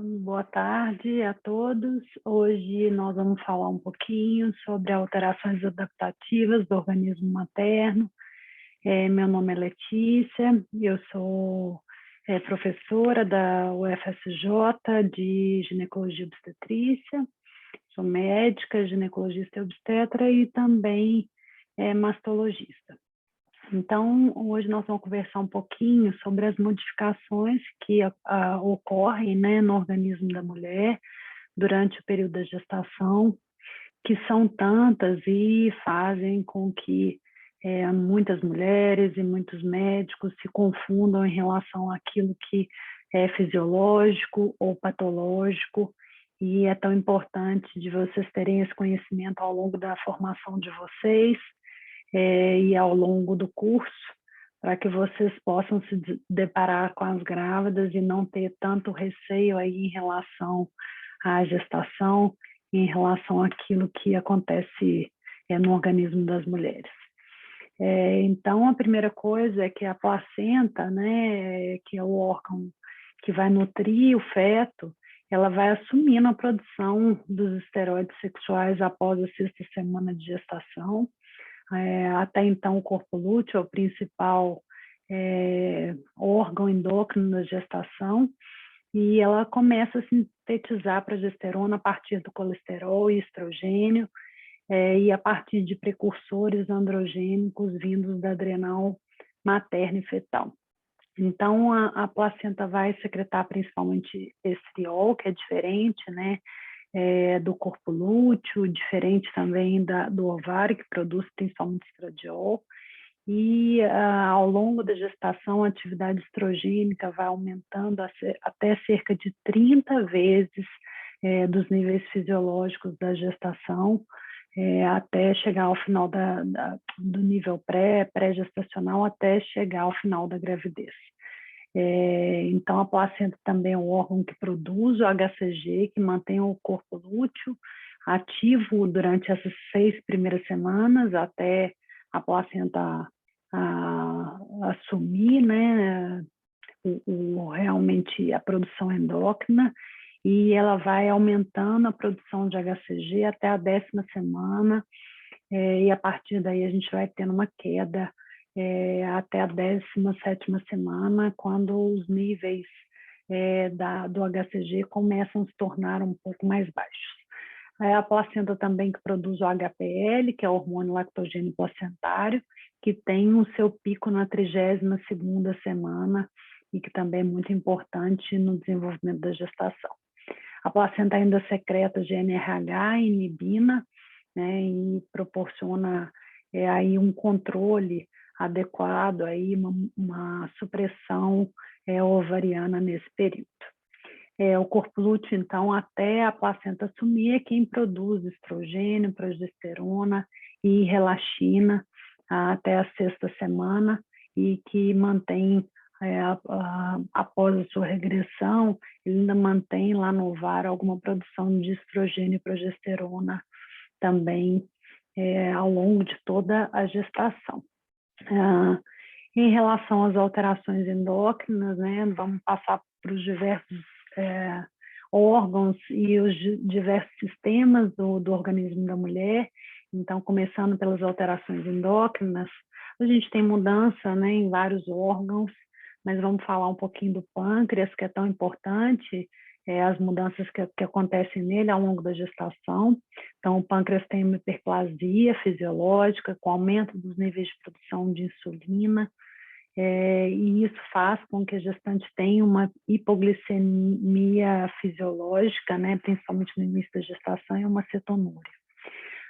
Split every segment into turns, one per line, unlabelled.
Boa tarde a todos. Hoje nós vamos falar um pouquinho sobre alterações adaptativas do organismo materno. Meu nome é Letícia, eu sou professora da UFSJ de ginecologia e obstetrícia, sou médica, ginecologista e obstetra e também mastologista. Então, hoje nós vamos conversar um pouquinho sobre as modificações que ocorrem, né, no organismo da mulher durante o período da gestação, que são tantas e fazem com que muitas mulheres e muitos médicos se confundam em relação àquilo que é fisiológico ou patológico, e é tão importante de vocês terem esse conhecimento ao longo da formação de vocês, e ao longo do curso, para que vocês possam se deparar com as grávidas e não ter tanto receio aí em relação à gestação, em relação àquilo que acontece no organismo das mulheres. Então, a primeira coisa é que a placenta, né, que é o órgão que vai nutrir o feto, ela vai assumindo a produção dos esteroides sexuais após a 6ª semana de gestação. Até então, o corpo lúteo é o principal órgão endócrino da gestação, e ela começa a sintetizar progesterona a partir do colesterol e estrogênio, e a partir de precursores androgênicos vindos da adrenal materna e fetal. Então, a placenta vai secretar principalmente estriol, que é diferente, né, do corpo lúteo, diferente também do ovário, que produz principalmente estradiol. E ao longo da gestação, a atividade estrogênica vai aumentando até cerca de 30 vezes dos níveis fisiológicos da gestação, até chegar ao final do nível pré-gestacional, até chegar ao final da gravidez. Então, a placenta também é um órgão que produz o HCG, que mantém o corpo lúteo ativo durante essas 6 primeiras semanas, até a placenta assumir, né, realmente a produção endócrina, e ela vai aumentando a produção de HCG até a 10ª semana, e a partir daí a gente vai tendo uma queda até a 17ª semana, quando os níveis do HCG começam a se tornar um pouco mais baixos. A placenta também que produz o HPL, que é o hormônio lactogênio placentário, que tem o seu pico na 32ª semana e que também é muito importante no desenvolvimento da gestação. A placenta ainda secreta GnRH e inibina, né, e proporciona aí um controle adequado, aí uma supressão ovariana nesse período. O corpo lúteo, então, até a placenta assumir, é quem produz estrogênio, progesterona e relaxina até a 6ª semana, e que mantém, após a sua regressão, ele ainda mantém lá no ovário alguma produção de estrogênio e progesterona também ao longo de toda a gestação. Em relação às alterações endócrinas, né, vamos passar para os diversos órgãos e os diversos sistemas do organismo da mulher. Então, começando pelas alterações endócrinas, a gente tem mudança, né, em vários órgãos, mas vamos falar um pouquinho do pâncreas, que é tão importante, as mudanças que acontecem nele ao longo da gestação. Então, o pâncreas tem uma hiperplasia fisiológica, com aumento dos níveis de produção de insulina, e isso faz com que a gestante tenha uma hipoglicemia fisiológica, né, principalmente no início da gestação, e uma cetonúria.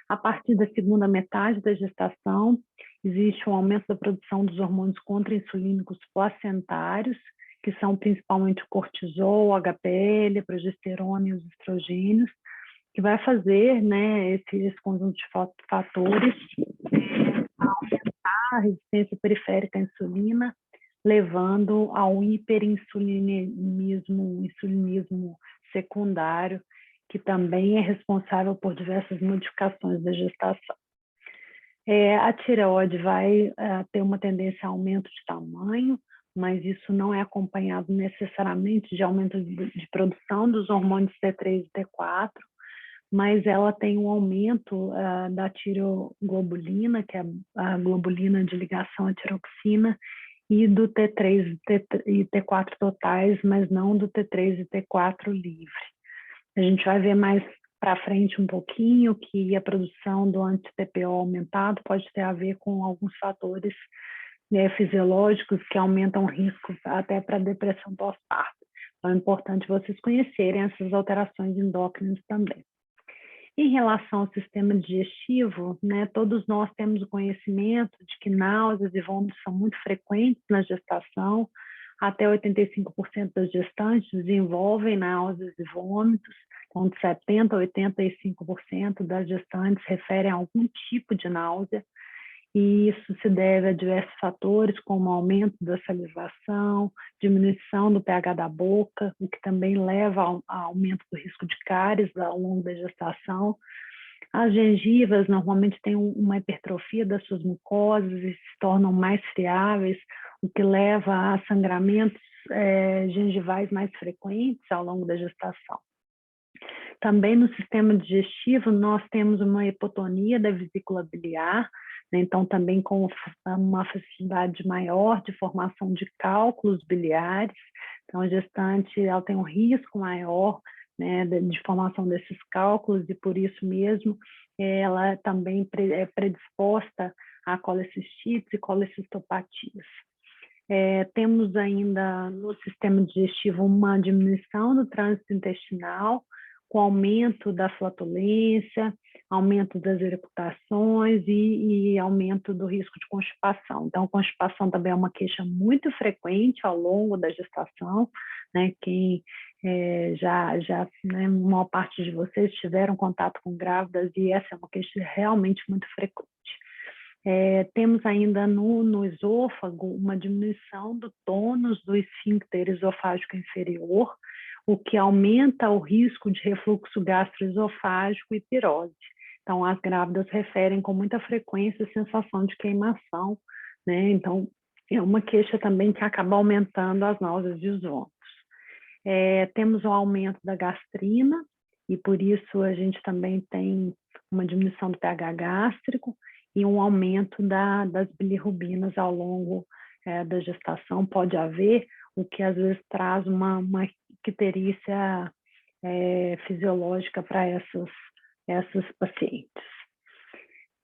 A partir da segunda metade da gestação, existe um aumento da produção dos hormônios contra-insulínicos placentários, que são principalmente o cortisol, o HPL, a progesterona e os estrogênios, que vai fazer, né, esse conjunto de fatores aumentar a resistência periférica à insulina, levando ao hiperinsulinismo secundário, que também é responsável por diversas modificações da gestação. A tireoide vai ter uma tendência a aumento de tamanho, mas isso não é acompanhado necessariamente de aumento de produção dos hormônios T3 e T4, mas ela tem um aumento da tiroglobulina, que é a globulina de ligação à tiroxina, e do T3 e T4 totais, mas não do T3 e T4 livre. A gente vai ver mais para frente um pouquinho que a produção do anti-TPO aumentado pode ter a ver com alguns fatores fisiológicos que aumentam o risco até para depressão pós-parto. Então é importante vocês conhecerem essas alterações endócrinas também. Em relação ao sistema digestivo, né, todos nós temos o conhecimento de que náuseas e vômitos são muito frequentes na gestação. Até 85% das gestantes desenvolvem náuseas e vômitos, então de 70% a 85% das gestantes referem a algum tipo de náusea, e isso se deve a diversos fatores, como aumento da salivação, diminuição do pH da boca, o que também leva ao aumento do risco de cáries ao longo da gestação. As gengivas normalmente têm uma hipertrofia das suas mucosas e se tornam mais friáveis, o que leva a sangramentos gengivais mais frequentes ao longo da gestação. Também no sistema digestivo, nós temos uma hipotonia da vesícula biliar, né? Então também com uma facilidade maior de formação de cálculos biliares. Então a gestante ela tem um risco maior, né, de formação desses cálculos, e por isso mesmo ela também é predisposta a colecistites e colecistopatias. Temos ainda no sistema digestivo uma diminuição do trânsito intestinal, com aumento da flatulência, aumento das eructações e aumento do risco de constipação. Então, constipação também é uma queixa muito frequente ao longo da gestação, né? Quem né, uma parte de vocês tiveram contato com grávidas, e essa é uma queixa realmente muito frequente. Temos ainda no esôfago uma diminuição do tônus do esfíncter esofágico inferior, o que aumenta o risco de refluxo gastroesofágico e pirose. Então, as grávidas referem com muita frequência a sensação de queimação, né? Então, é uma queixa também que acaba aumentando as náuseas e os vômitos. Temos o aumento da gastrina, e por isso a gente também tem uma diminuição do pH gástrico e um aumento das bilirrubinas ao longo da gestação. Pode haver, o que às vezes traz uma icterícia fisiológica para essas pacientes.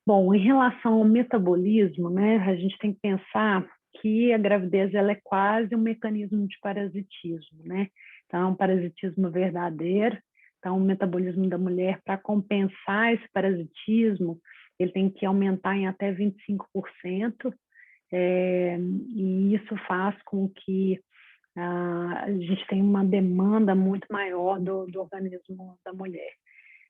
Bom, em relação ao metabolismo, né, a gente tem que pensar que a gravidez ela é quase um mecanismo de parasitismo, né? Então, é um parasitismo verdadeiro. Então, o metabolismo da mulher, para compensar esse parasitismo, ele tem que aumentar em até 25%, e isso faz com que a gente tenha uma demanda muito maior do organismo da mulher.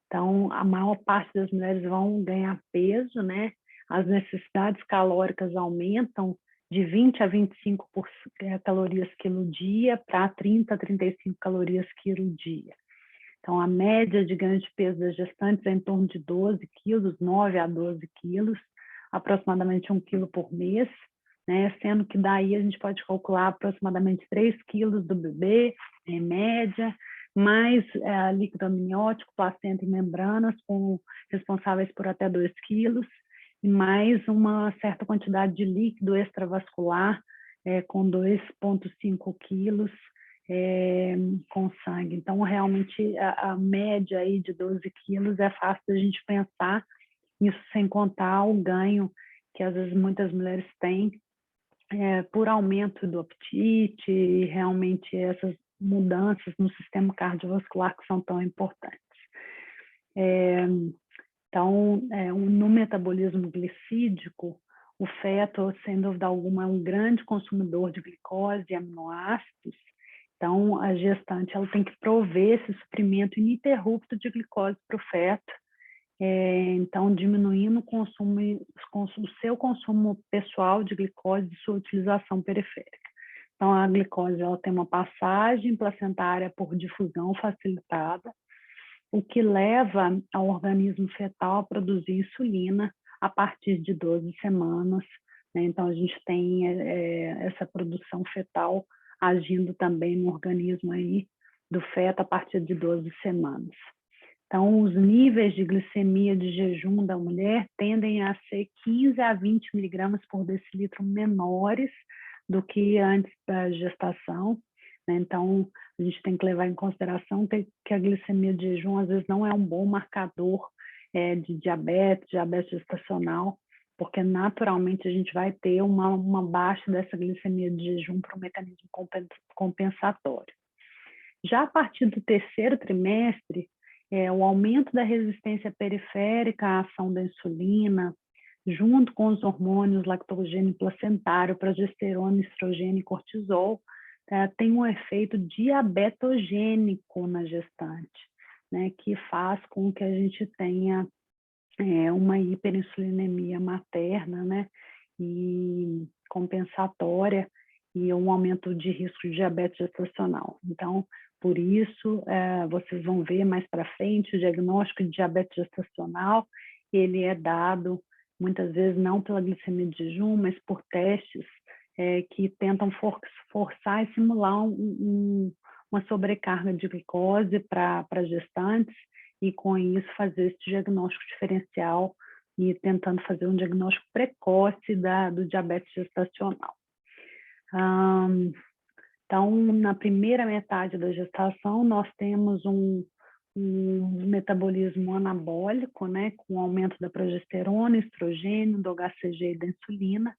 Então, a maior parte das mulheres vão ganhar peso, né? As necessidades calóricas aumentam de 20 a 25 calorias quilo dia para 30 a 35 calorias quilo dia. Então, a média de ganho de peso das gestantes é em torno de 12 quilos, 9 a 12 quilos, aproximadamente 1 quilo por mês, né? Sendo que daí a gente pode calcular aproximadamente 3 quilos do bebê, em média, mais líquido amniótico, placenta e membranas, responsáveis por até 2 quilos, e mais uma certa quantidade de líquido extravascular, com 2,5 quilos com sangue. Então, realmente, a média aí de 12 quilos é fácil da gente pensar, isso sem contar o ganho que às vezes muitas mulheres têm por aumento do apetite e realmente essas mudanças no sistema cardiovascular que são tão importantes. Então, no metabolismo glicídico, o feto, sem dúvida alguma, é um grande consumidor de glicose e aminoácidos. Então, a gestante ela tem que prover esse suprimento ininterrupto de glicose para o feto, então diminuindo o seu consumo pessoal de glicose e sua utilização periférica. Então, a glicose ela tem uma passagem placentária por difusão facilitada, o que leva ao organismo fetal a produzir insulina a partir de 12 semanas, né? Então, a gente tem essa produção fetal agindo também no organismo aí do feto a partir de 12 semanas. Então, os níveis de glicemia de jejum da mulher tendem a ser 15 a 20 miligramas por decilitro menores do que antes da gestação, né? Então, a gente tem que levar em consideração que a glicemia de jejum, às vezes, não é um bom marcador de diabetes gestacional, porque naturalmente a gente vai ter uma baixa dessa glicemia de jejum para um mecanismo compensatório. Já a partir do terceiro trimestre, o aumento da resistência periférica à ação da insulina, junto com os hormônios lactogênio placentário, progesterona, estrogênio e cortisol, tem um efeito diabetogênico na gestante, né, que faz com que a gente tenha uma hiperinsulinemia materna, né, e compensatória, e um aumento de risco de diabetes gestacional. Então, por isso, vocês vão ver mais para frente, o diagnóstico de diabetes gestacional, ele é dado, muitas vezes, não pela glicemia de jejum, mas por testes que tentam forçar e simular uma sobrecarga de glicose para gestantes, e com isso fazer esse diagnóstico diferencial e tentando fazer um diagnóstico precoce do diabetes gestacional. Então, na primeira metade da gestação, nós temos um metabolismo anabólico, né, com aumento da progesterona, estrogênio, do HCG e da insulina,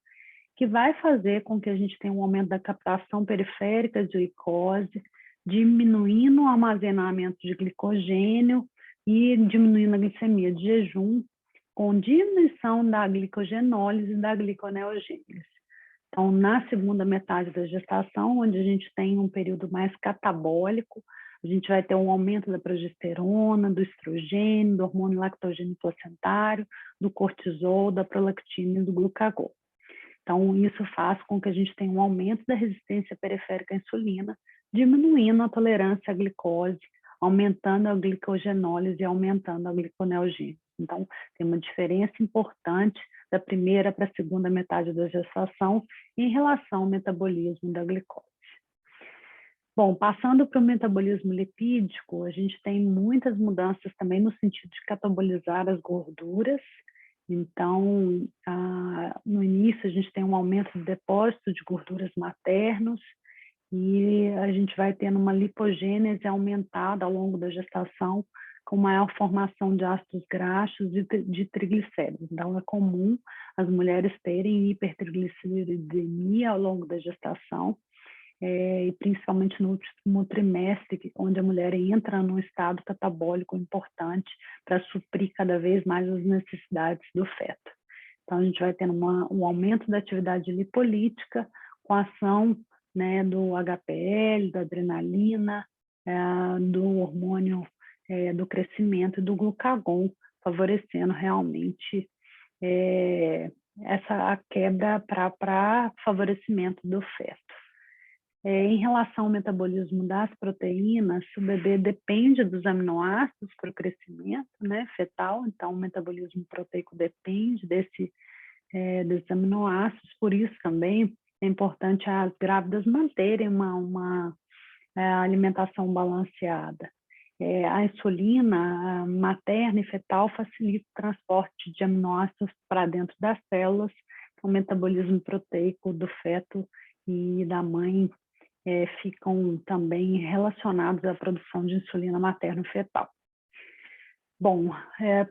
que vai fazer com que a gente tenha um aumento da captação periférica de glicose, diminuindo o armazenamento de glicogênio e diminuindo a glicemia de jejum, com diminuição da glicogenólise e da gliconeogênese. Então, na segunda metade da gestação, onde a gente tem um período mais catabólico, a gente vai ter um aumento da progesterona, do estrogênio, do hormônio lactogênio placentário, do cortisol, da prolactina e do glucagon. Então, isso faz com que a gente tenha um aumento da resistência periférica à insulina, diminuindo a tolerância à glicose, aumentando a glicogenólise e aumentando a gliconeogênese. Então, tem uma diferença importante da primeira para a segunda metade da gestação em relação ao metabolismo da glicose. Bom, passando para o metabolismo lipídico, a gente tem muitas mudanças também no sentido de catabolizar as gorduras. Então, no início, a gente tem um aumento do depósito de gorduras maternos e a gente vai tendo uma lipogênese aumentada ao longo da gestação, com maior formação de ácidos graxos e de triglicéridos. Então, é comum as mulheres terem hipertrigliceridemia ao longo da gestação, e principalmente no último trimestre, onde a mulher entra num estado catabólico importante para suprir cada vez mais as necessidades do feto. Então, a gente vai tendo um aumento da atividade lipolítica com a ação, né, do HPL, da adrenalina, do hormônio do crescimento e do glucagon, favorecendo realmente essa quebra para favorecimento do feto. Em relação ao metabolismo das proteínas, o bebê depende dos aminoácidos para o crescimento, né, fetal, então o metabolismo proteico depende desses aminoácidos, por isso também é importante as grávidas manterem uma alimentação balanceada. A insulina materna e fetal facilita o transporte de aminoácidos para dentro das células, então o metabolismo proteico do feto e da mãe ficam também relacionados à produção de insulina materno-fetal. Bom,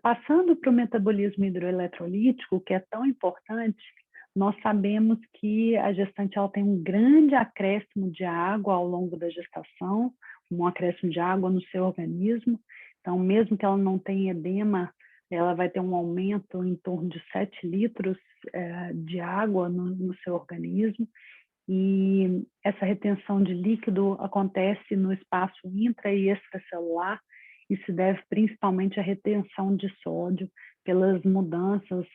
passando para o metabolismo hidroeletrolítico, que é tão importante, nós sabemos que a gestante ela tem um grande acréscimo de água ao longo da gestação, um acréscimo de água no seu organismo. Então, mesmo que ela não tenha edema, ela vai ter um aumento em torno de 7 litros de água no seu organismo. E essa retenção de líquido acontece no espaço intra e extracelular e se deve principalmente à retenção de sódio pelas mudanças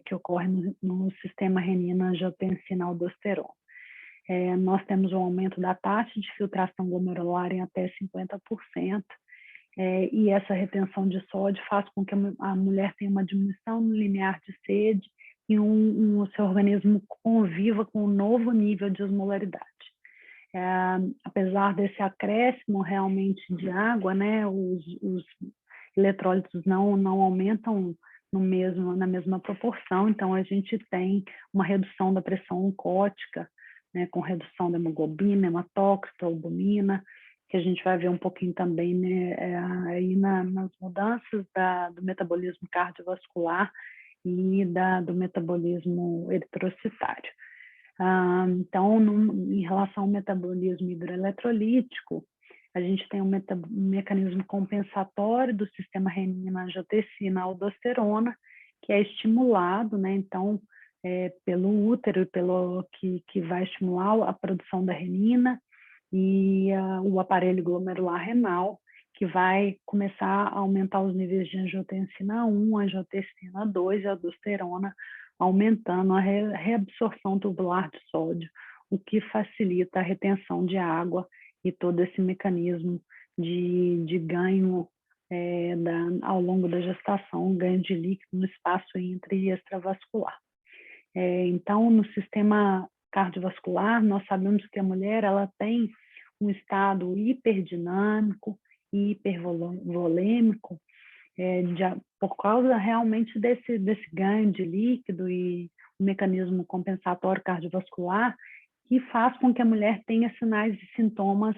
que ocorrem no sistema renina-angiotensina-aldosterona. Nós temos um aumento da taxa de filtração glomerular em até 50%, e essa retenção de sódio faz com que a mulher tenha uma diminuição no limiar de sede e o seu organismo conviva com um novo nível de osmolaridade. Apesar desse acréscimo realmente de água, né, os eletrólitos não aumentam na mesma proporção, então a gente tem uma redução da pressão oncótica, né, com redução da hemoglobina, hematócrito, albumina, que a gente vai ver um pouquinho também, né, aí nas mudanças do metabolismo cardiovascular e do metabolismo eritrocitário. Então, em relação ao metabolismo hidroeletrolítico, a gente tem um mecanismo compensatório do sistema renina-angiotensina-aldosterona, que é estimulado, né? Então, pelo útero, que vai estimular a produção da renina, e o aparelho glomerular renal, que vai começar a aumentar os níveis de angiotensina 1, angiotensina 2 e aldosterona, aumentando a reabsorção tubular de sódio, o que facilita a retenção de água e todo esse mecanismo de ganho ao longo da gestação, ganho de líquido no espaço intra e extravascular. Então, no sistema cardiovascular, nós sabemos que a mulher ela tem um estado hiperdinâmico e hipervolêmico, por causa realmente desse ganho de líquido e o mecanismo compensatório cardiovascular, que faz com que a mulher tenha sinais e sintomas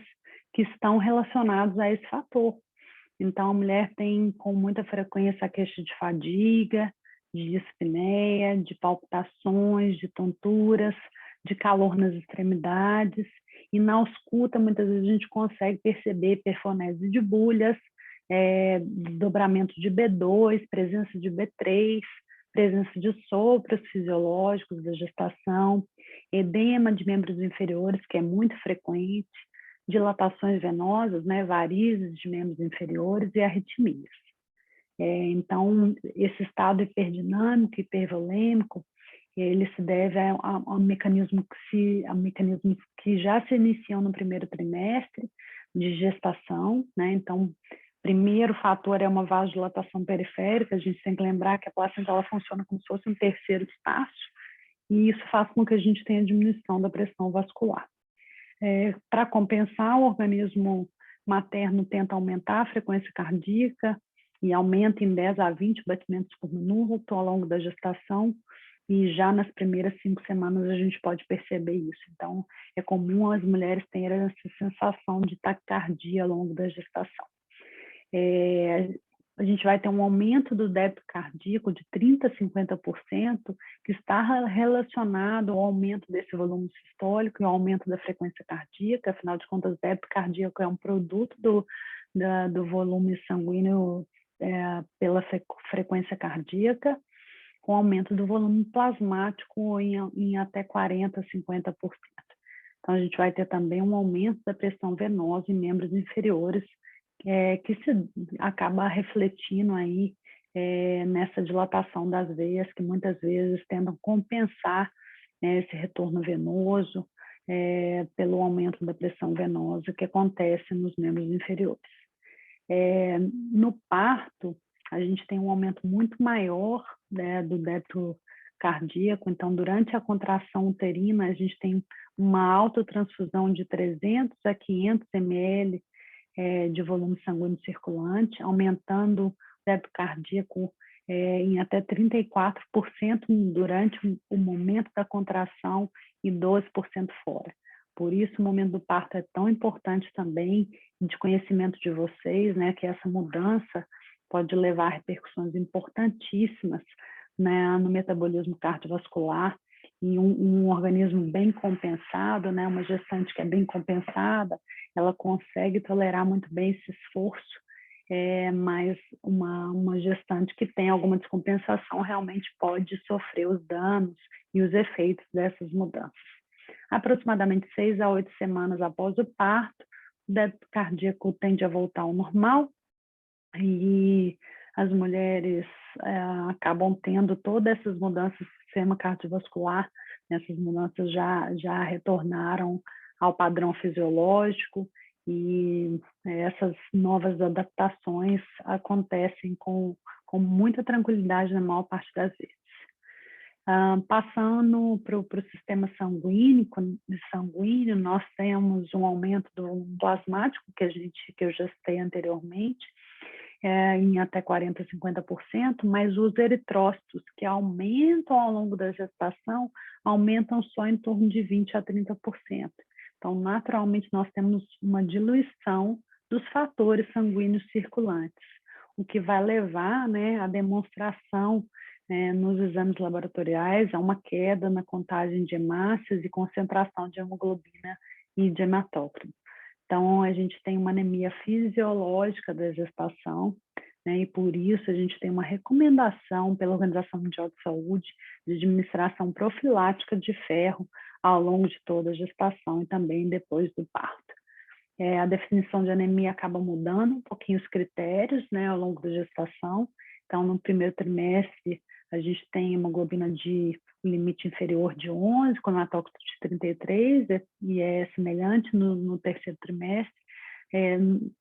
que estão relacionados a esse fator. Então, a mulher tem com muita frequência a queixa de fadiga, de dispneia, de palpitações, de tonturas, de calor nas extremidades, e na ausculta, muitas vezes a gente consegue perceber perfonese de bulhas, desdobramento de B2, presença de B3, presença de sopros fisiológicos da gestação, edema de membros inferiores, que é muito frequente, dilatações venosas, né, varizes de membros inferiores e arritmias. Então, esse estado hiperdinâmico, hipervolêmico, ele se deve a mecanismos que já se iniciam no primeiro trimestre de gestação, né? Então, primeiro fator é uma vasodilatação periférica. A gente tem que lembrar que a placenta ela funciona como se fosse um terceiro espaço, e isso faz com que a gente tenha diminuição da pressão vascular. Para compensar, o organismo materno tenta aumentar a frequência cardíaca e aumenta em 10 a 20 batimentos por minuto ao longo da gestação, e já nas primeiras 5 semanas a gente pode perceber isso. Então, é comum as mulheres terem essa sensação de taquicardia ao longo da gestação. A gente vai ter um aumento do débito cardíaco de 30% a 50%, que está relacionado ao aumento desse volume sistólico e ao aumento da frequência cardíaca. Afinal de contas, o débito cardíaco é um produto do volume sanguíneo pela frequência cardíaca, com aumento do volume plasmático em até 40% a 50%. Então, a gente vai ter também um aumento da pressão venosa em membros inferiores, que se acaba refletindo aí nessa dilatação das veias, que muitas vezes tentam compensar esse retorno venoso pelo aumento da pressão venosa que acontece nos membros inferiores. No parto, a gente tem um aumento muito maior, né, do débito cardíaco. Então, durante a contração uterina, a gente tem uma autotransfusão de 300 a 500 ml de volume sanguíneo circulante, aumentando o débito cardíaco em até 34% durante o momento da contração e 12% fora. Por isso, o momento do parto é tão importante também, de conhecimento de vocês, né, que essa mudança pode levar a repercussões importantíssimas, né, no metabolismo cardiovascular, e um organismo bem compensado, né, uma gestante que é bem compensada, ela consegue tolerar muito bem esse esforço, mas uma gestante que tem alguma descompensação realmente pode sofrer os danos e os efeitos dessas mudanças. Aproximadamente 6 a 8 semanas após o parto, o débito cardíaco tende a voltar ao normal, e as mulheres acabam tendo todas essas mudanças do sistema cardiovascular. Essas mudanças já retornaram ao padrão fisiológico, e essas novas adaptações acontecem com muita tranquilidade na maior parte das vezes. Passando para o sistema sanguíneo, nós temos um aumento do plasmático, que eu já citei anteriormente, em até 40% a 50%, mas os eritrócitos, que aumentam ao longo da gestação, aumentam só em torno de 20% a 30%. Então, naturalmente, nós temos uma diluição dos fatores sanguíneos circulantes, o que vai levar, né, à demonstração nos exames laboratoriais a uma queda na contagem de hemácias e concentração de hemoglobina e de hematócrito. Então, a gente tem uma anemia fisiológica da gestação, né, e por isso a gente tem uma recomendação pela Organização Mundial de Saúde de administração profilática de ferro ao longo de toda a gestação e também depois do parto. A definição de anemia acaba mudando um pouquinho os critérios, né, ao longo da gestação. Então, no primeiro trimestre, a gente tem hemoglobina de limite inferior de 11, com hematócrito de 33, e é semelhante no terceiro trimestre,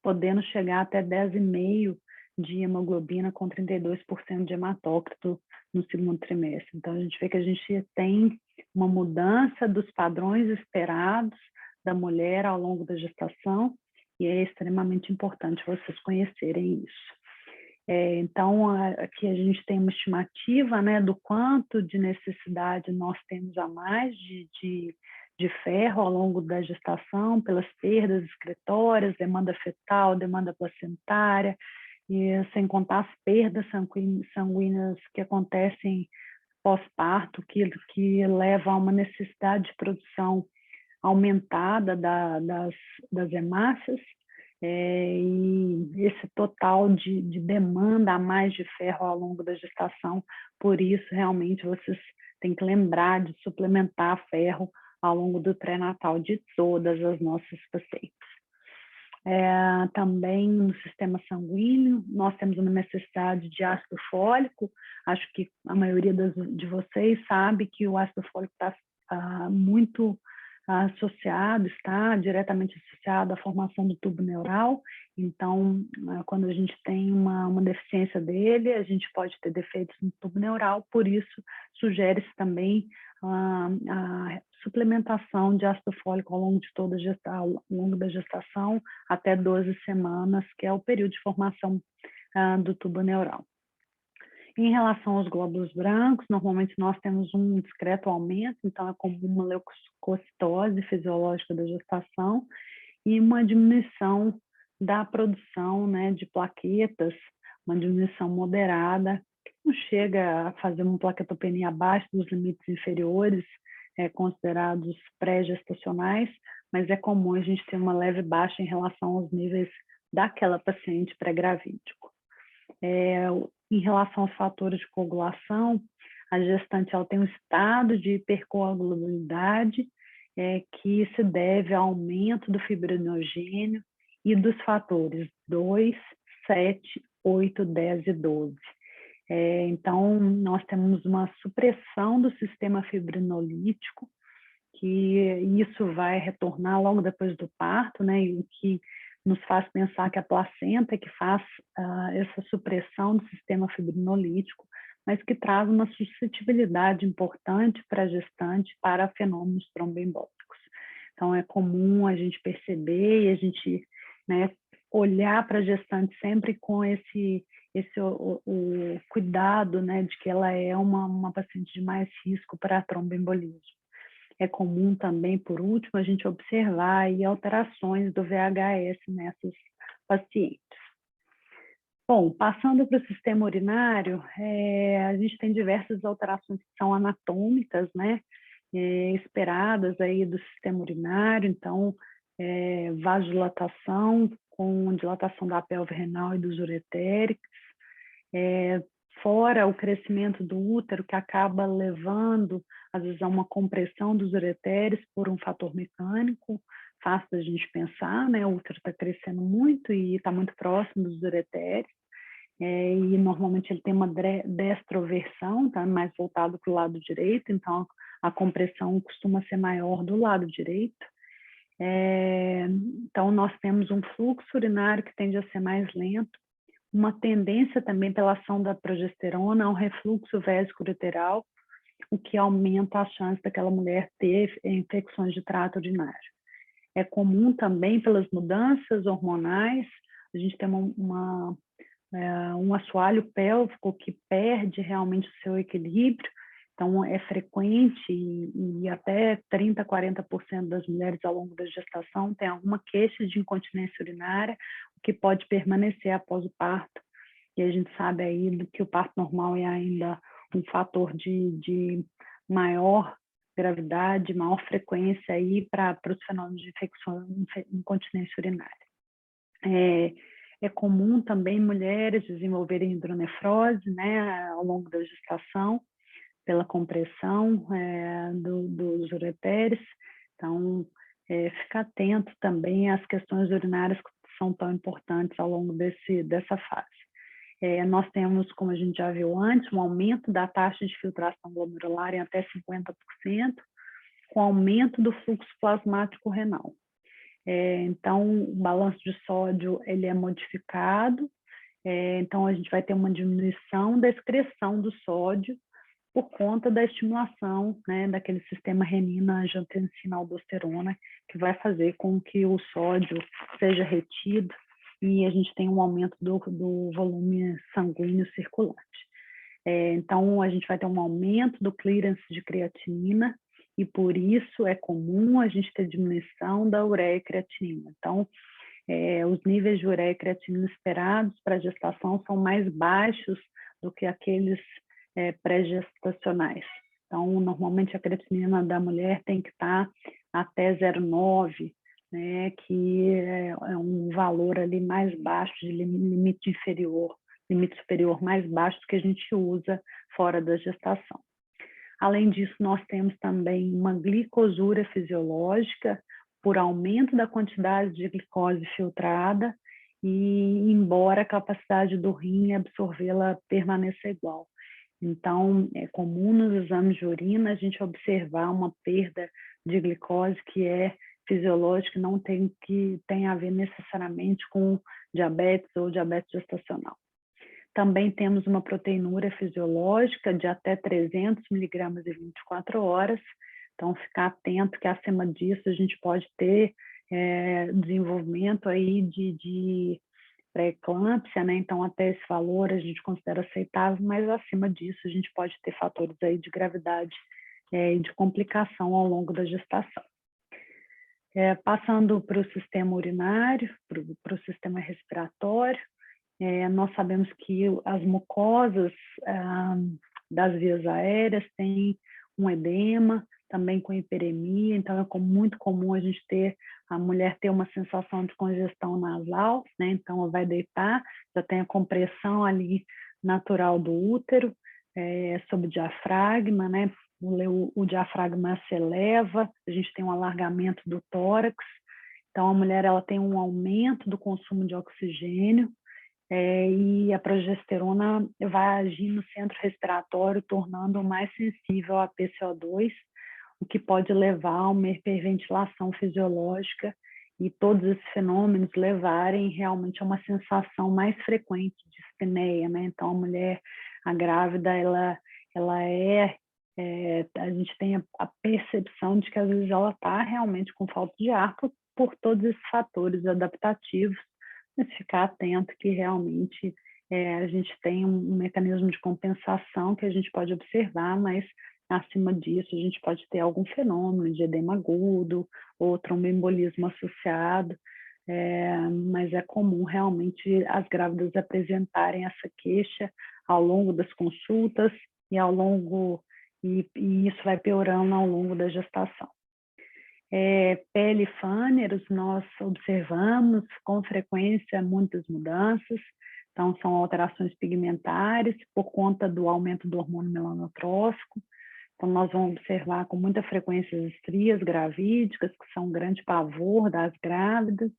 podendo chegar até 10,5 de hemoglobina com 32% de hematócrito no segundo trimestre. Então, a gente vê que a gente tem uma mudança dos padrões esperados da mulher ao longo da gestação, e é extremamente importante vocês conhecerem isso. Então, aqui a gente tem uma estimativa, né, do quanto de necessidade nós temos a mais de ferro ao longo da gestação, pelas perdas excretórias, demanda fetal, demanda placentária, e sem contar as perdas sanguíneas que acontecem pós-parto, que leva a uma necessidade de produção aumentada das hemácias, e esse total de demanda a mais de ferro ao longo da gestação. Por isso, realmente, vocês têm que lembrar de suplementar ferro ao longo do pré-natal de todas as nossas pacientes. Também no sistema sanguíneo, nós temos uma necessidade de ácido fólico. Acho que a maioria de vocês sabe que o ácido fólico está muito está diretamente associado à formação do tubo neural. Então, quando a gente tem uma deficiência dele, a gente pode ter defeitos no tubo neural, por isso sugere-se também a suplementação de ácido fólico ao longo da gestação até 12 semanas, que é o período de formação do tubo neural. Em relação aos glóbulos brancos, normalmente nós temos um discreto aumento, então é comum uma leucocitose fisiológica da gestação e uma diminuição da produção, né, de plaquetas, uma diminuição moderada, que não chega a fazer uma plaquetopenia abaixo dos limites inferiores, considerados pré-gestacionais, mas é comum a gente ter uma leve baixa em relação aos níveis daquela paciente pré-gravídico. Em relação aos fatores de coagulação, a gestante ela tem um estado de hipercoagulabilidade que se deve ao aumento do fibrinogênio e dos fatores 2, 7, 8, 10 e 12. Então, nós temos uma supressão do sistema fibrinolítico, que isso vai retornar logo depois do parto, né, e que nos faz pensar que a placenta é que faz essa supressão do sistema fibrinolítico, mas que traz uma suscetibilidade importante para a gestante para fenômenos tromboembólicos. Então, é comum a gente perceber e a gente, né, olhar para a gestante sempre com o cuidado, né, de que ela é uma paciente de mais risco para tromboembolismo. É comum também, por último, a gente observar aí alterações do VHS nessas pacientes. Bom, passando para o sistema urinário, a gente tem diversas alterações que são anatômicas, né, esperadas aí do sistema urinário. Então, vasodilatação com dilatação da pelve renal e dos uretéricos, fora o crescimento do útero, que acaba levando, às vezes, a uma compressão dos ureteres por um fator mecânico, fácil da gente pensar, né? O útero está crescendo muito e está muito próximo dos ureteres, e normalmente ele tem uma destroversão, tá mais voltado para o lado direito, então a compressão costuma ser maior do lado direito. Então, nós temos um fluxo urinário que tende a ser mais lento, uma tendência também pela ação da progesterona a um refluxo vésico-ureteral, o que aumenta a chance daquela mulher ter infecções de trato urinário. É comum também pelas mudanças hormonais, a gente tem um assoalho pélvico que perde realmente o seu equilíbrio, então é frequente e até 30%, 40% das mulheres ao longo da gestação tem alguma queixa de incontinência urinária, o que pode permanecer após o parto. E a gente sabe aí que o parto normal é ainda um fator de maior gravidade, maior frequência aí para os fenômenos de infecção, incontinência urinária. É comum também mulheres desenvolverem hidronefrose, né, ao longo da gestação, pela compressão dos ureteres. Então, ficar atento também às questões urinárias que são tão importantes ao longo dessa fase. Nós temos, como a gente já viu antes, um aumento da taxa de filtração glomerular em até 50%, com aumento do fluxo plasmático renal. Então, o balanço de sódio ele é modificado, então a gente vai ter uma diminuição da excreção do sódio por conta da estimulação, né, daquele sistema renina-angiotensina-aldosterona, que vai fazer com que o sódio seja retido e a gente tem um aumento do volume sanguíneo circulante. Então, a gente vai ter um aumento do clearance de creatinina e, por isso, é comum a gente ter diminuição da ureia e creatinina. Então, os níveis de ureia e creatinina esperados para a gestação são mais baixos do que aqueles pré-gestacionais. Então, normalmente, a creatinina da mulher tem que estar até 0,9, né, que é um valor ali mais baixo, de limite inferior, limite superior mais baixo do que a gente usa fora da gestação. Além disso, nós temos também uma glicosúria fisiológica por aumento da quantidade de glicose filtrada e embora a capacidade do rim absorvê-la permaneça igual. Então, é comum nos exames de urina a gente observar uma perda de glicose que é fisiológica, não tem a ver necessariamente com diabetes ou diabetes gestacional. Também temos uma proteinúria fisiológica de até 300 miligramas em 24 horas. Então, ficar atento que acima disso a gente pode ter desenvolvimento aí de pré-eclâmpsia, né? Então, até esse valor a gente considera aceitável, mas acima disso a gente pode ter fatores aí de gravidade e de complicação ao longo da gestação. Passando para o sistema urinário, para o sistema respiratório, nós sabemos que as mucosas das vias aéreas têm um edema, também com hiperemia, então é muito comum a mulher ter uma sensação de congestão nasal, né? Então ela vai deitar, já tem a compressão ali natural do útero, sob o diafragma, né? O diafragma se eleva, a gente tem um alargamento do tórax, então a mulher ela tem um aumento do consumo de oxigênio, e a progesterona vai agir no centro respiratório, tornando-o mais sensível a PCO2, o que pode levar a uma hiperventilação fisiológica e todos esses fenômenos levarem realmente a uma sensação mais frequente de espineia, né? Então, a grávida, a gente tem a percepção de que às vezes ela está realmente com falta de ar por todos esses fatores adaptativos, mas ficar atento que realmente a gente tem um mecanismo de compensação que a gente pode observar, mas acima disso a gente pode ter algum fenômeno de edema agudo ou tromboembolismo associado, mas é comum realmente as grávidas apresentarem essa queixa ao longo das consultas e isso vai piorando ao longo da gestação. Pele e fâneros, nós observamos com frequência muitas mudanças, então são alterações pigmentares por conta do aumento do hormônio melanotrófico, então nós vamos observar com muita frequência as estrias gravídicas, que são um grande pavor das grávidas,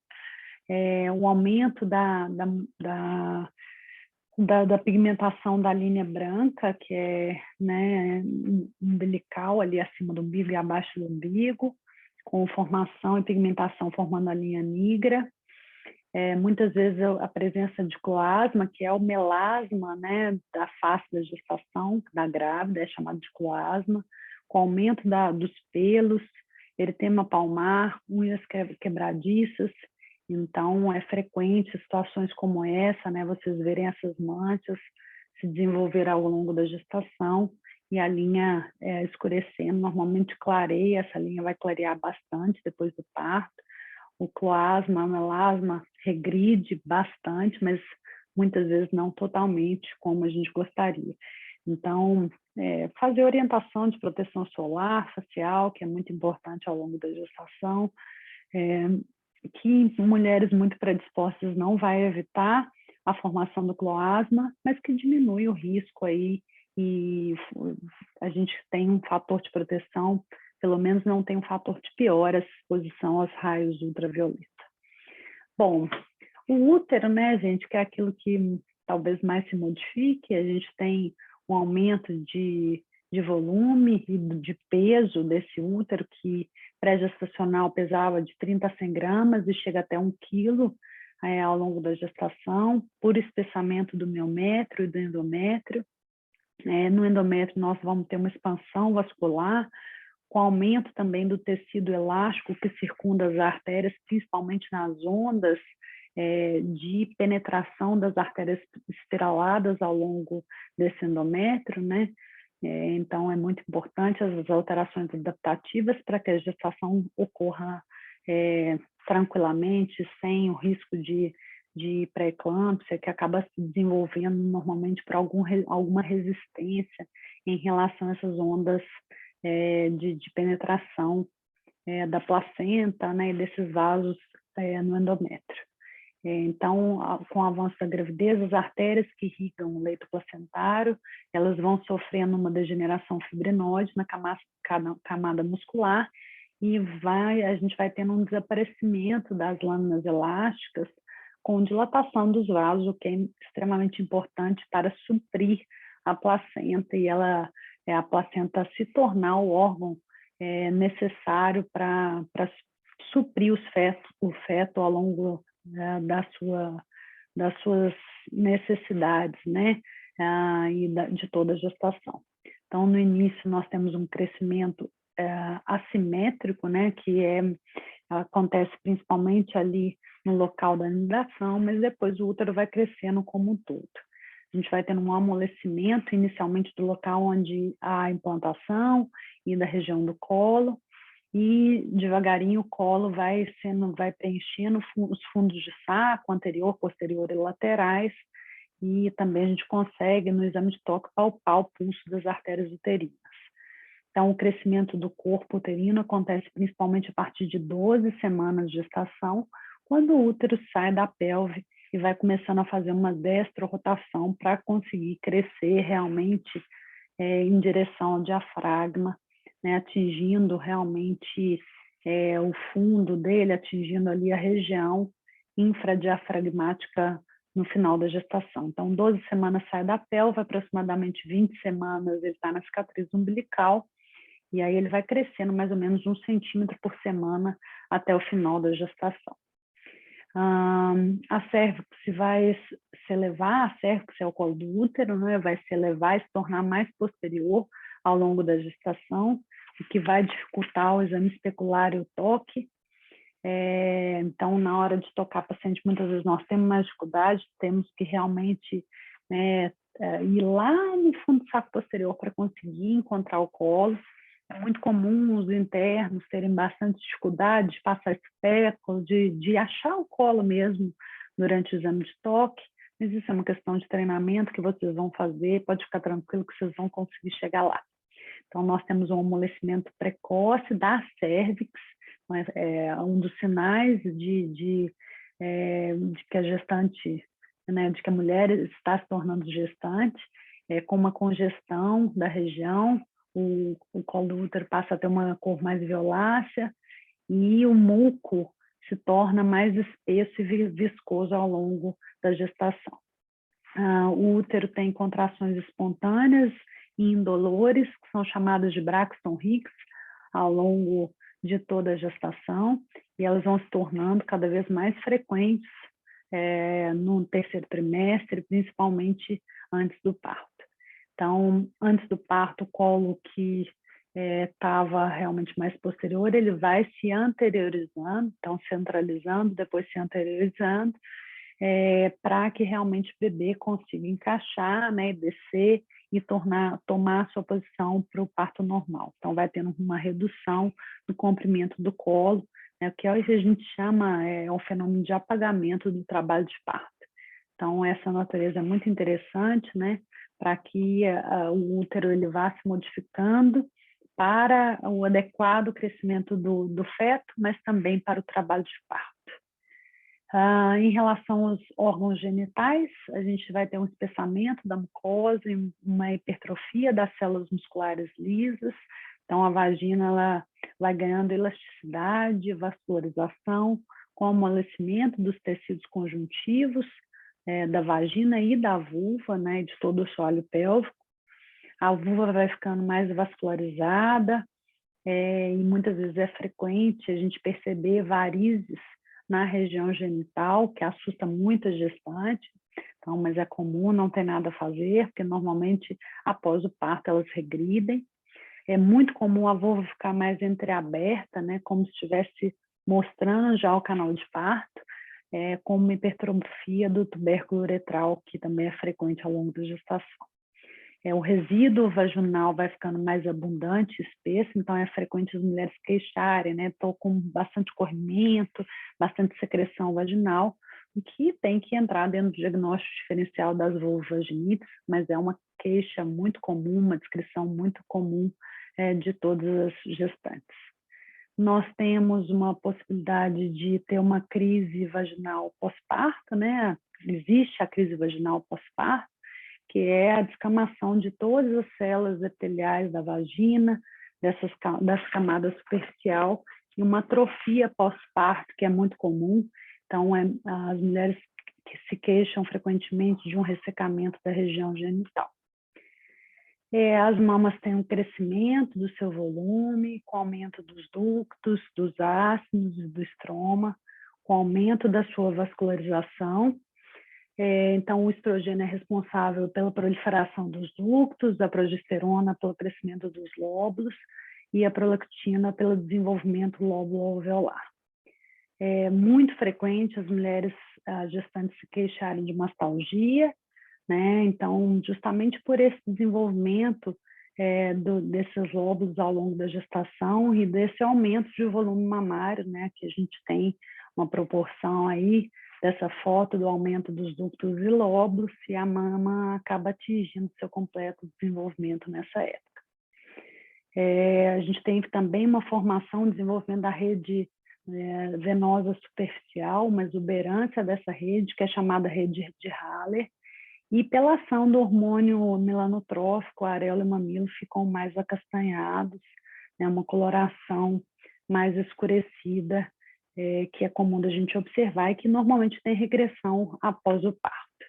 o aumento da pigmentação da linha branca, que é, né, umbilical ali acima do umbigo e abaixo do umbigo, com formação e pigmentação formando a linha nigra. Muitas vezes a presença de cloasma, que é o melasma, né, da face da gestação, da grávida, é chamado de cloasma, com aumento dos pelos, eritema palmar, unhas quebradiças. Então, é frequente situações como essa, né, vocês verem essas manchas se desenvolver ao longo da gestação e a linha escurecendo. Normalmente clareia, essa linha vai clarear bastante depois do parto. O cloasma, o melasma regride bastante, mas muitas vezes não totalmente como a gente gostaria. Então, fazer orientação de proteção solar, facial, que é muito importante ao longo da gestação, que mulheres muito predispostas não vai evitar a formação do cloasma, mas que diminui o risco aí e a gente tem um fator de proteção, pelo menos não tem um fator de pior a exposição aos raios ultravioleta. Bom, o útero, né, gente, que é aquilo que talvez mais se modifique, a gente tem um aumento de volume e de peso desse útero, que pré-gestacional pesava de 30 a 100 gramas e chega até 1 quilo ao longo da gestação, por espessamento do miométrio e do endométrio. No endométrio, nós vamos ter uma expansão vascular, com aumento também do tecido elástico que circunda as artérias, principalmente nas ondas de penetração das artérias espiraladas ao longo desse endométrio, né? Então, é muito importante as alterações adaptativas para que a gestação ocorra tranquilamente, sem o risco de pré-eclâmpsia, que acaba se desenvolvendo normalmente por alguma resistência em relação a essas ondas de penetração da placenta, né, e desses vasos no endométrio. Então, com o avanço da gravidez, as artérias que irrigam o leito placentário, elas vão sofrendo uma degeneração fibrinóide na camada muscular e a gente vai tendo um desaparecimento das lâminas elásticas com dilatação dos vasos, o que é extremamente importante para suprir a placenta e a placenta se tornar o órgão necessário para suprir o feto ao longo das suas necessidades, né? E de toda a gestação. Então, no início, nós temos um crescimento assimétrico, né? Que acontece principalmente ali no local da anidação, mas depois o útero vai crescendo como um todo. A gente vai tendo um amolecimento, inicialmente do local onde há a implantação e da região do colo, e devagarinho o colo vai preenchendo os fundos de saco, anterior, posterior e laterais, e também a gente consegue, no exame de toque, palpar o pulso das artérias uterinas. Então, o crescimento do corpo uterino acontece principalmente a partir de 12 semanas de gestação, quando o útero sai da pelve e vai começando a fazer uma destrorotação para conseguir crescer realmente em direção ao diafragma, né, atingindo realmente o fundo dele, atingindo ali a região infradiafragmática no final da gestação. Então, 12 semanas sai da pelve, aproximadamente 20 semanas ele está na cicatriz umbilical, e aí ele vai crescendo mais ou menos 1 centímetro por semana até o final da gestação. A cérvix vai se elevar, a cérvix é o colo do útero, né? Vai se elevar e se tornar mais posterior ao longo da gestação, o que vai dificultar o exame especular e o toque. Então, na hora de tocar a paciente, muitas vezes nós temos mais dificuldade, temos que realmente ir lá no fundo do saco posterior para conseguir encontrar o colo. É muito comum os internos terem bastante dificuldade de passar espéculo, de achar o colo mesmo durante o exame de toque, mas isso é uma questão de treinamento que vocês vão fazer, pode ficar tranquilo que vocês vão conseguir chegar lá. Então, nós temos um amolecimento precoce da cérvix, um dos sinais de que a gestante, né, de que a mulher está se tornando gestante, com uma congestão da região, o colo do útero passa a ter uma cor mais violácea e o muco se torna mais espesso e viscoso ao longo da gestação. O útero tem contrações espontâneas e indolores, que são chamadas de Braxton Hicks, ao longo de toda a gestação, e elas vão se tornando cada vez mais frequentes no terceiro trimestre, principalmente antes do parto. Então, antes do parto, o colo que estava realmente mais posterior, ele vai se anteriorizando, então centralizando, depois se anteriorizando, para que realmente o bebê consiga encaixar, né, descer e tomar a sua posição para o parto normal. Então, vai tendo uma redução do comprimento do colo, né, que é o que a gente chama um fenômeno de apagamento do trabalho de parto. Então, essa natureza é muito interessante, né, para que o útero ele vá se modificando para o adequado crescimento do feto, mas também para o trabalho de parto. Em relação aos órgãos genitais, a gente vai ter um espessamento da mucosa, uma hipertrofia das células musculares lisas. Então, a vagina ela vai ganhando elasticidade, vascularização, com o amolecimento dos tecidos conjuntivos da vagina e da vulva, né, de todo o solo pélvico. A vulva vai ficando mais vascularizada e muitas vezes é frequente a gente perceber varizes na região genital, que assusta muita gestante, então, mas é comum, não tem nada a fazer, porque normalmente após o parto elas regridem. É muito comum a vulva ficar mais entreaberta, né, como se estivesse mostrando já o canal de parto, com uma hipertrofia do tubérculo uretral, que também é frequente ao longo da gestação. O resíduo vaginal vai ficando mais abundante, espesso, então é frequente as mulheres queixarem, né? Estou com bastante corrimento, bastante secreção vaginal, o que tem que entrar dentro do diagnóstico diferencial das vulvovaginites, mas é uma queixa muito comum, uma descrição muito comum de todas as gestantes. Nós temos uma possibilidade de ter uma crise vaginal pós-parto, né? Existe a crise vaginal pós-parto, que é a descamação de todas as células epiteliais da vagina, dessa camada superficial, e uma atrofia pós-parto, que é muito comum. Então, as mulheres que se queixam frequentemente de um ressecamento da região genital. As mamas têm um crescimento do seu volume, com aumento dos ductos, dos ácidos e do estroma, com aumento da sua vascularização. Então, o estrogênio é responsável pela proliferação dos ductos, a progesterona pelo crescimento dos lóbulos e a prolactina pelo desenvolvimento lóbulo-alveolar. É muito frequente as mulheres gestantes se queixarem de mastalgia, né? Então, justamente por esse desenvolvimento desses lóbulos ao longo da gestação e desse aumento de volume mamário, né? Que a gente tem uma proporção aí dessa foto do aumento dos ductos e lóbulos, e a mama acaba atingindo seu completo desenvolvimento nessa época. A gente tem também uma formação, desenvolvimento da rede venosa superficial, uma exuberância dessa rede, que é chamada rede de Haller, e pela ação do hormônio melanotrófico, a areola e o mamilo ficam mais acastanhados, né, uma coloração mais escurecida, que é comum da gente observar e que normalmente tem regressão após o parto.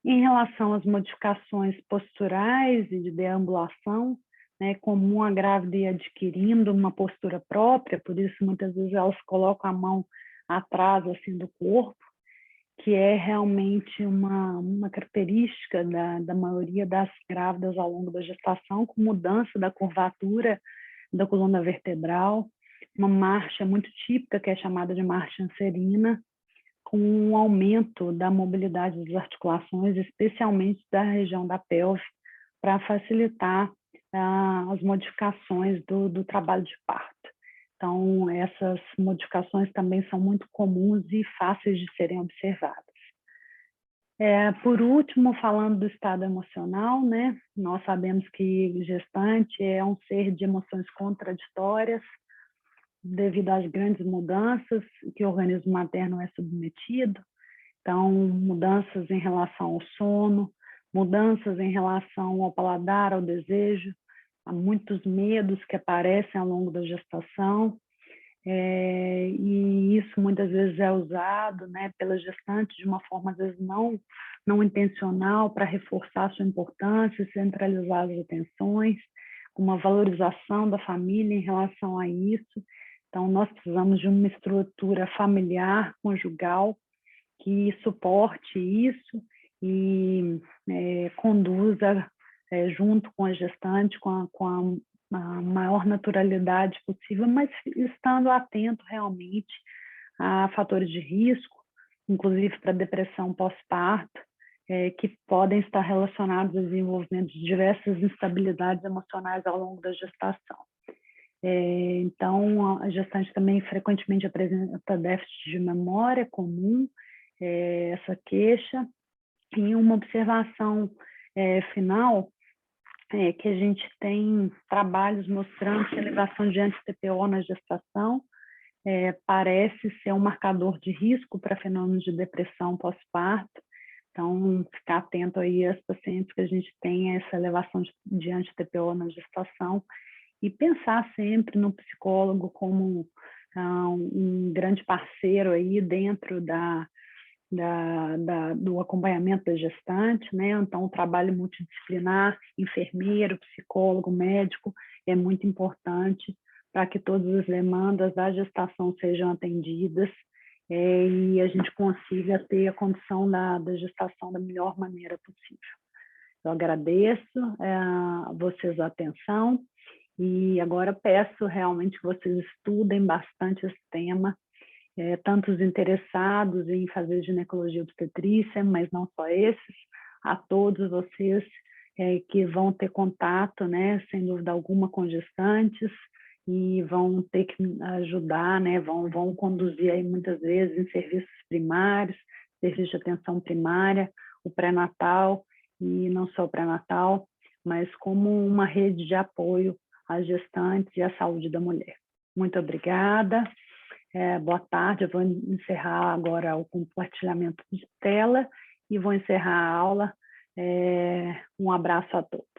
Em relação às modificações posturais e de deambulação, é comum a grávida ir adquirindo uma postura própria, por isso muitas vezes elas colocam a mão atrás assim, do corpo, que é realmente uma característica da maioria das grávidas ao longo da gestação, com mudança da curvatura da coluna vertebral, uma marcha muito típica, que é chamada de marcha anserina, com um aumento da mobilidade das articulações, especialmente da região da pelve, para facilitar as modificações do trabalho de parto. Então, essas modificações também são muito comuns e fáceis de serem observadas. Por último, falando do estado emocional, né? Nós sabemos que gestante é um ser de emoções contraditórias, devido às grandes mudanças que o organismo materno é submetido. Então, mudanças em relação ao sono, mudanças em relação ao paladar, ao desejo, há muitos medos que aparecem ao longo da gestação, e isso muitas vezes é usado, né, pela gestante de uma forma, às vezes, não intencional, para reforçar a sua importância, centralizar as atenções, com uma valorização da família em relação a isso. Então, nós precisamos de uma estrutura familiar, conjugal, que suporte isso e conduza junto com a gestante, com a maior naturalidade possível, mas estando atento realmente a fatores de risco, inclusive para depressão pós-parto, que podem estar relacionados ao desenvolvimento de diversas instabilidades emocionais ao longo da gestação. Então, a gestante também frequentemente apresenta déficit de memória comum, essa queixa. E uma observação final que a gente tem trabalhos mostrando que a elevação de anti-TPO na gestação parece ser um marcador de risco para fenômenos de depressão pós-parto. Então, ficar atento aí às pacientes que a gente tem essa elevação de anti-TPO na gestação e pensar sempre no psicólogo como um grande parceiro aí dentro do acompanhamento da gestante, né? Então, o trabalho multidisciplinar, enfermeiro, psicólogo, médico, é muito importante para que todas as demandas da gestação sejam atendidas e a gente consiga ter a condição da gestação da melhor maneira possível. Eu agradeço a vocês a atenção e agora peço realmente que vocês estudem bastante esse tema, tanto os interessados em fazer ginecologia obstetrícia, mas não só esses, a todos vocês que vão ter contato, né, sem dúvida alguma, com gestantes e vão ter que ajudar, né, vão conduzir aí muitas vezes em serviços primários, serviço de atenção primária, o pré-natal e não só o pré-natal, mas como uma rede de apoio às gestantes e à saúde da mulher. Muito obrigada. Boa tarde, eu vou encerrar agora o compartilhamento de tela e vou encerrar a aula. Um abraço a todos.